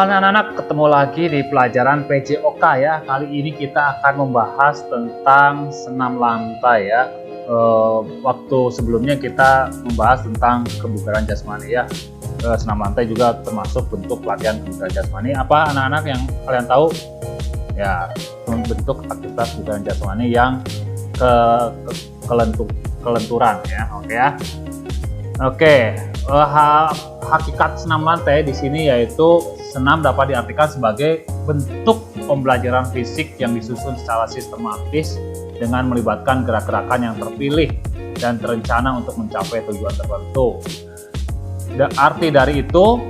Halo anak-anak, ketemu lagi di pelajaran PJOK ya. Kali ini kita akan membahas tentang senam lantai ya. Waktu sebelumnya kita membahas tentang kebugaran jasmani ya. Senam lantai juga termasuk bentuk pelatihan kebugaran jasmani. Apa anak-anak yang kalian tahu? Ya, bentuk aktivitas kebugaran jasmani yang kelenturan ya. Oke ya. Oke, hakikat senam lantai di sini yaitu senam dapat diartikan sebagai bentuk pembelajaran fisik yang disusun secara sistematis dengan melibatkan gerak-gerakan yang terpilih dan terencana untuk mencapai tujuan tertentu. Arti dari itu,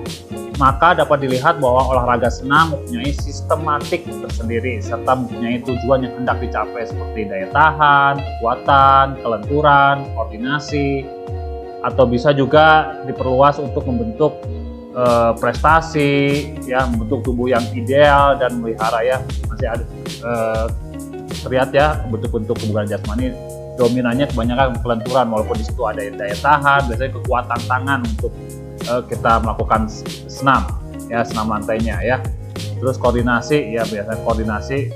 maka dapat dilihat bahwa olahraga senam mempunyai sistematik tersendiri serta mempunyai tujuan yang hendak dicapai seperti daya tahan, kekuatan, kelenturan, koordinasi, atau bisa juga diperluas untuk membentuk prestasi ya, membentuk tubuh yang ideal dan memelihara ya. Masih ada terlihat ya bentuk-bentuk kebugaran jasmani dominannya kebanyakan kelenturan, walaupun di situ ada daya tahan, biasanya kekuatan tangan untuk kita melakukan senam ya, senam lantainya ya. Terus koordinasi ya, biasanya koordinasi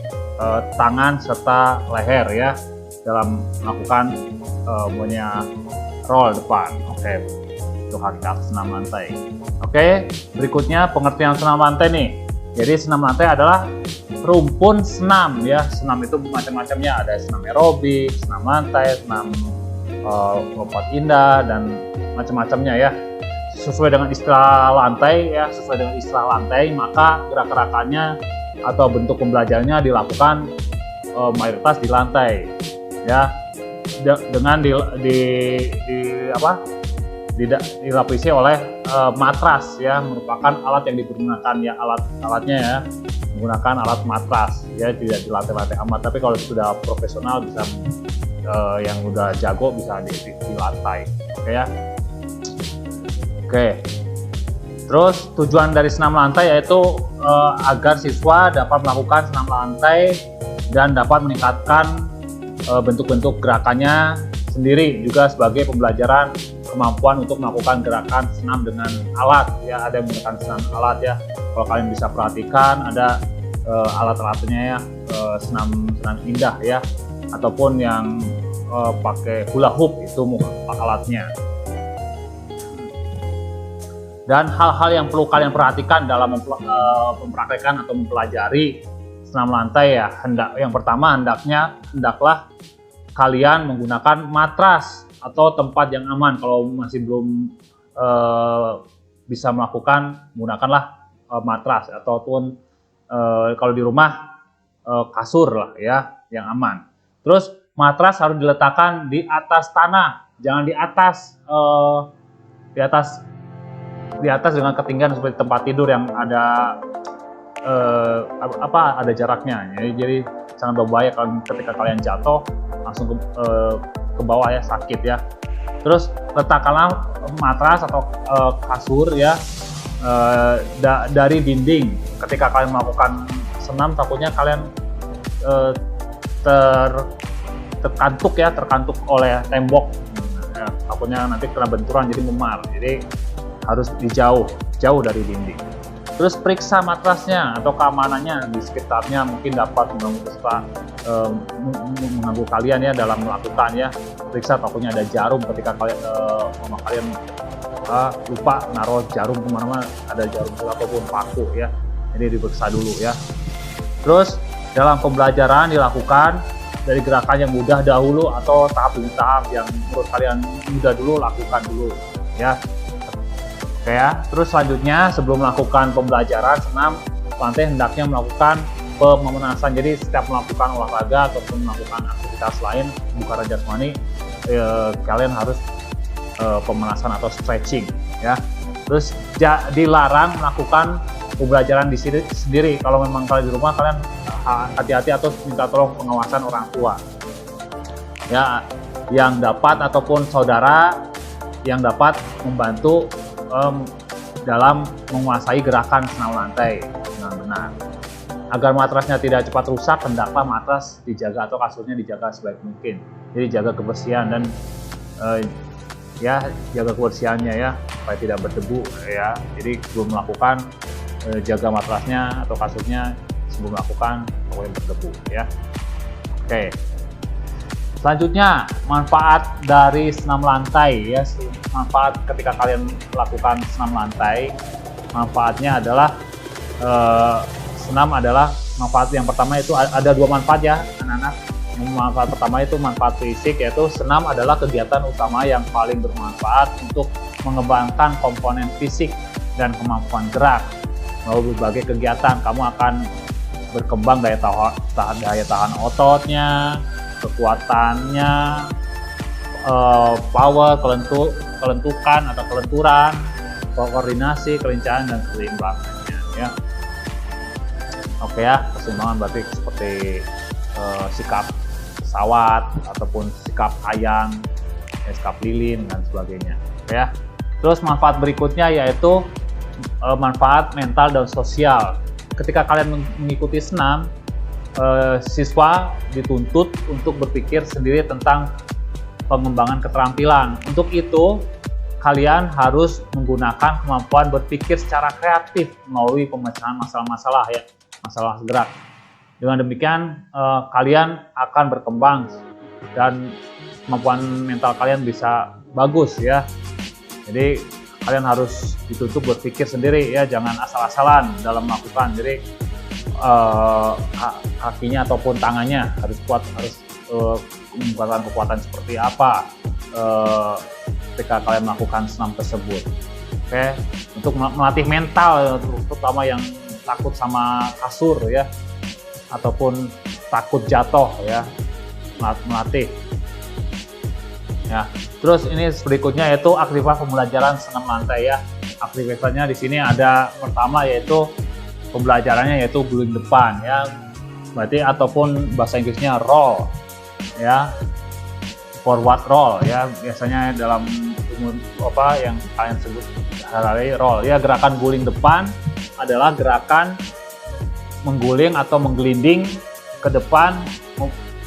tangan serta leher ya dalam melakukan roll depan. Oke, untuk hakikat senam lantai. Oke, berikutnya pengertian senam lantai nih. Jadi senam lantai adalah rumpun senam ya. Senam itu macam-macamnya, ada senam aerobik, senam lantai, senam lompat indah dan macam-macamnya ya. Sesuai dengan istilah lantai ya, sesuai dengan istilah lantai, maka gerak-gerakannya atau bentuk pembelajarannya dilakukan mayoritas di lantai ya. Dengan dilapisi oleh matras ya, merupakan alat yang digunakan ya, alatnya ya menggunakan alat matras ya, tidak di lantai-lantai amat. Tapi kalau sudah profesional bisa yang udah jago bisa di lantai. Oke ya. Oke. Terus tujuan dari senam lantai yaitu agar siswa dapat melakukan senam lantai dan dapat meningkatkan bentuk-bentuk gerakannya sendiri, juga sebagai pembelajaran kemampuan untuk melakukan gerakan senam dengan alat ya. Ada yang menggunakan senam alat ya, kalau kalian bisa perhatikan ada alat-alatnya ya, senam indah ya, ataupun yang pakai hula hoop itu alatnya. Dan hal-hal yang perlu kalian perhatikan dalam mempraktekkan atau mempelajari senam lantai ya, yang pertama hendaklah kalian menggunakan matras atau tempat yang aman. Kalau masih belum bisa melakukan, gunakanlah matras ataupun kalau di rumah kasur lah ya yang aman. Terus matras harus diletakkan di atas tanah, jangan di atas dengan ketinggian seperti tempat tidur yang ada ada jaraknya. Jadi sangat berbahaya kalau ketika kalian jatuh langsung ke bawah ya, sakit ya. Terus letakkanlah matras atau kasur ya dari dinding. Ketika kalian melakukan senam, takutnya kalian terkantuk oleh tembok ya, takutnya nanti kena benturan jadi memar. Jadi harus jauh dari dinding. Terus periksa matrasnya atau keamanannya di sekitarnya, mungkin dapat mengganggu kalian ya dalam melakukan ya. Periksa, takutnya ada jarum ketika kalian lupa naruh jarum kemana-mana, ada jarum ataupun paku ya. Jadi diperiksa dulu ya. Terus dalam pembelajaran dilakukan dari gerakan yang mudah dahulu atau tahap demi tahap, yang menurut kalian mudah dulu lakukan dulu ya. Oke ya. Terus selanjutnya sebelum melakukan pembelajaran senam lantai hendaknya melakukan pemanasan. Jadi setiap melakukan olahraga ataupun melakukan aktivitas lain kebugaran jasmani, kalian harus pemanasan atau stretching ya. Terus dilarang melakukan pembelajaran di sini sendiri. Kalau memang kalian di rumah, kalian hati-hati atau minta tolong pengawasan orang tua ya, yang dapat ataupun saudara yang dapat membantu dalam menguasai gerakan senam lantai dengan benar. Agar matrasnya tidak cepat rusak, hendaklah matras dijaga atau kasurnya dijaga sebaik mungkin. Jadi jaga kebersihan dan ya jaga kebersihannya ya, supaya tidak berdebu ya. Jadi sebelum melakukan jaga matrasnya atau kasurnya sebelum melakukan yang berdebu ya. Oke. Selanjutnya, manfaat dari senam lantai ya. Manfaat ketika kalian melakukan senam lantai, manfaatnya adalah senam adalah manfaat yang pertama itu ada dua manfaat ya anak-anak. Manfaat pertama itu manfaat fisik, yaitu senam adalah kegiatan utama yang paling bermanfaat untuk mengembangkan komponen fisik dan kemampuan gerak. Melalui berbagai kegiatan kamu akan berkembang daya tahan ototnya, kekuatannya, power, kelentukan atau kelenturan, koordinasi, kelincahan dan keseimbangannya ya. Oke ya, keseimbangan berarti seperti sikap pesawat ataupun sikap ayam, sikap lilin dan sebagainya ya. Terus manfaat berikutnya yaitu manfaat mental dan sosial. Ketika kalian mengikuti senam, siswa dituntut untuk berpikir sendiri tentang pengembangan keterampilan. Untuk itu, kalian harus menggunakan kemampuan berpikir secara kreatif melalui pemecahan masalah-masalah ya, masalah gerak. Dengan demikian, kalian akan berkembang dan kemampuan mental kalian bisa bagus ya. Jadi kalian harus dituntut berpikir sendiri ya, jangan asal-asalan dalam melakukan. Jadi kakinya ataupun tangannya harus kuat, harus menggunakan kekuatan seperti apa ketika kalian melakukan senam tersebut. Oke, untuk melatih mental, terutama yang takut sama kasur ya, ataupun takut jatuh ya, melatih ya. Terus ini berikutnya yaitu aktivitas pembelajaran senam lantai ya. Aktivitasnya di sini ada pertama yaitu pembelajarannya yaitu guling depan ya, berarti ataupun bahasa Inggrisnya roll ya, forward roll ya, biasanya dalam umum apa yang kalian sebut sehari-hari roll ya. Gerakan guling depan adalah gerakan mengguling atau menggelinding ke depan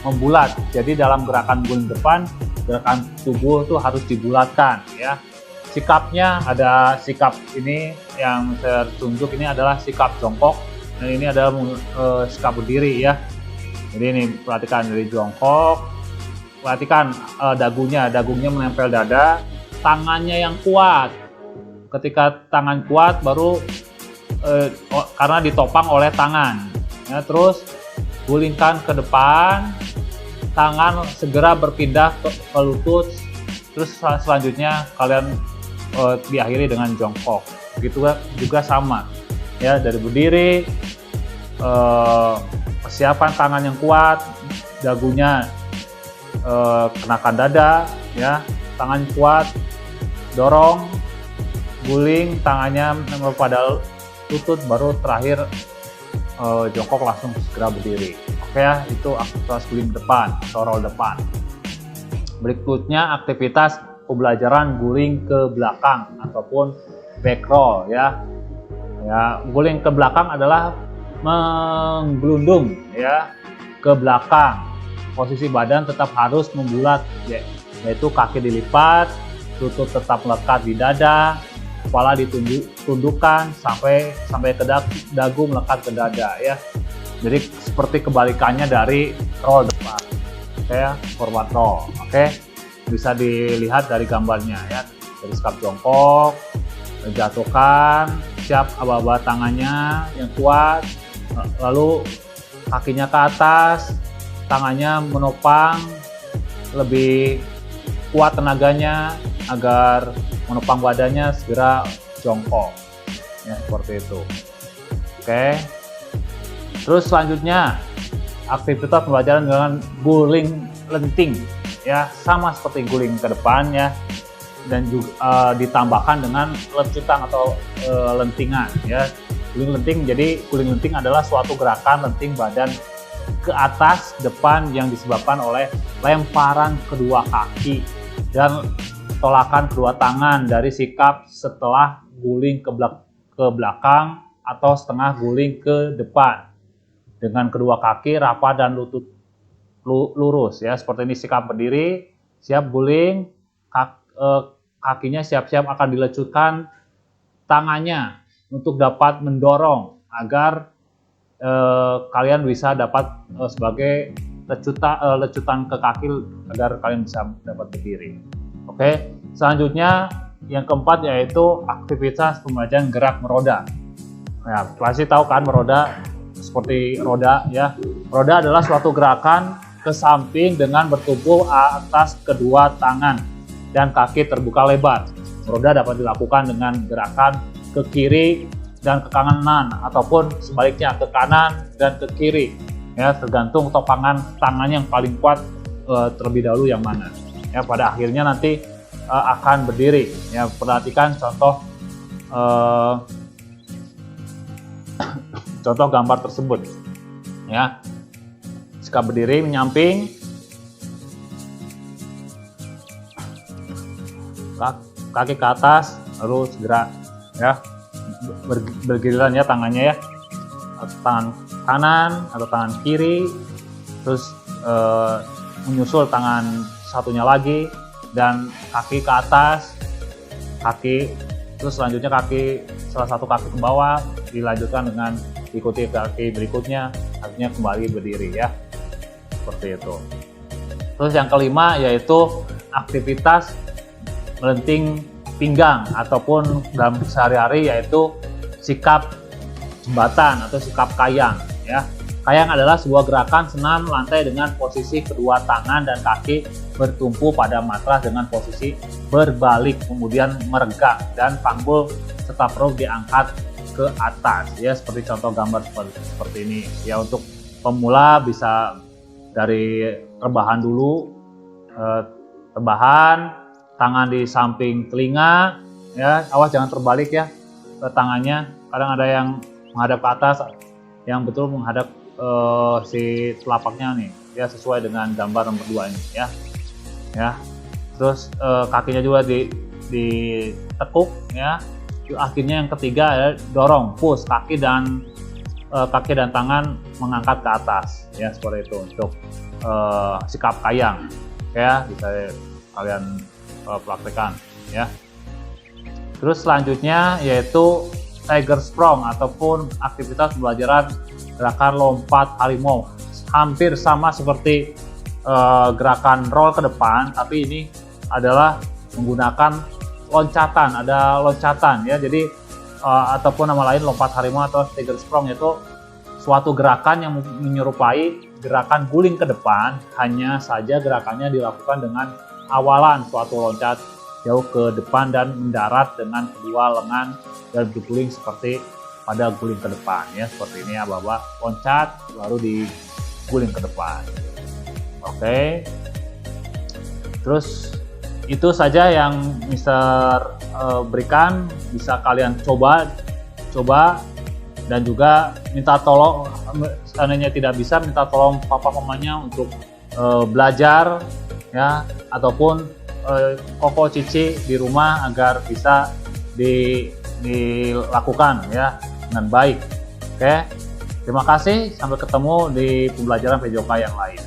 membulat. Jadi dalam gerakan guling depan, gerakan tubuh itu harus dibulatkan ya. Sikapnya ada sikap ini yang saya tunjuk, ini adalah sikap jongkok dan ini adalah sikap berdiri ya. Jadi ini perhatikan dari jongkok, perhatikan dagunya menempel dada, tangannya yang kuat. Ketika tangan kuat baru karena ditopang oleh tangan ya. Terus gulingkan ke depan, tangan segera berpindah ke lutut. Terus selanjutnya kalian diakhiri dengan jongkok. Begitu juga sama ya, dari berdiri, persiapan tangan yang kuat, dagunya kenakan dada ya, tangan kuat, dorong, guling, tangannya pada lutut, baru terakhir jongkok langsung segera berdiri. Oke ya, itu aktivitas guling depan atau roll depan. Berikutnya aktivitas pembelajaran guling ke belakang ataupun back roll ya. Ya, guling ke belakang adalah menggelundung ya ke belakang. Posisi badan tetap harus membulat ya, yaitu kaki dilipat, lutut tetap melekat di dada, kepala ditundukkan sampai ke dagu melekat ke dada ya. Jadi seperti kebalikannya dari roll depan. Oke, forward roll. Oke, bisa dilihat dari gambarnya ya. Dari sikap jongkok, jatuhkan, siap aba-aba tangannya yang kuat, lalu kakinya ke atas, tangannya menopang, lebih kuat tenaganya agar menopang badannya, segera jongkok ya, seperti itu. Oke, terus selanjutnya aktivitas pembelajaran dengan guling lenting ya, sama seperti guling ke depan ya, dan juga ditambahkan dengan lecutan atau lentingan ya. Guling lenting, jadi guling lenting adalah suatu gerakan lenting badan ke atas depan yang disebabkan oleh lemparan kedua kaki dan tolakan kedua tangan dari sikap setelah guling ke belakang atau setengah guling ke depan dengan kedua kaki rapat dan lutut lurus ya. Seperti ini sikap berdiri, siap guling, kakinya siap-siap akan dilecutkan, tangannya untuk dapat mendorong agar kalian bisa dapat sebagai lecutan ke kaki agar kalian bisa dapat berdiri. Oke, selanjutnya yang keempat yaitu aktivitas pembelajaran gerak meroda. Ya, pasti tahu kan meroda seperti roda ya. Roda adalah suatu gerakan ke samping dengan bertumpu atas kedua tangan dan kaki terbuka lebar. Meroda dapat dilakukan dengan gerakan ke kiri dan ke kanan ataupun sebaliknya ke kanan dan ke kiri ya, tergantung topangan tangan yang paling kuat terlebih dahulu yang mana ya. Pada akhirnya nanti akan berdiri ya. Perhatikan contoh contoh gambar tersebut ya. Jika berdiri menyamping, kaki ke atas, lalu segera ya bergiliran ya tangannya ya, tangan kanan atau tangan kiri, terus menyusul tangan satunya lagi dan kaki ke atas, kaki, terus selanjutnya kaki, salah satu kaki ke bawah, dilanjutkan dengan ikuti kaki berikutnya, akhirnya kembali berdiri ya, seperti itu. Terus yang kelima yaitu aktivitas melenting pinggang ataupun dalam sehari-hari yaitu sikap jembatan atau sikap kayang ya. Kayang adalah sebuah gerakan senam lantai dengan posisi kedua tangan dan kaki bertumpu pada matras dengan posisi berbalik kemudian meregak dan panggul serta perut diangkat ke atas ya, seperti contoh gambar seperti ini ya. Untuk pemula bisa dari rebahan dulu, rebahan, tangan di samping telinga ya, awas jangan terbalik ya tangannya. Kadang ada yang menghadap ke atas, yang betul menghadap si telapaknya nih ya, sesuai dengan gambar nomor 2 ini ya. Terus kakinya juga ditekuk ya. Akhirnya yang ketiga ya, dorong, push kaki dan tangan mengangkat ke atas ya, seperti itu untuk sikap kayang ya, bisa kalian praktekkan ya. Terus selanjutnya yaitu tiger sprong ataupun aktivitas pembelajaran gerakan lompat harimau. Hampir sama seperti gerakan roll ke depan, tapi ini adalah menggunakan loncatan, ada loncatan ya. Jadi ataupun nama lain lompat harimau atau tiger sprong, yaitu suatu gerakan yang menyerupai gerakan guling ke depan, hanya saja gerakannya dilakukan dengan awalan suatu loncat jauh ke depan dan mendarat dengan kedua lengan dan berguling seperti pada guling ke depan ya, seperti ini ya, bahwa loncat baru diguling ke depan. Oke, terus itu saja yang Mister berikan, bisa kalian coba dan juga minta tolong, seandainya tidak bisa minta tolong papa mamanya untuk belajar ya, ataupun koko cici di rumah agar bisa dilakukan ya dengan baik. Oke, terima kasih, sampai ketemu di pembelajaran PJOK yang lain.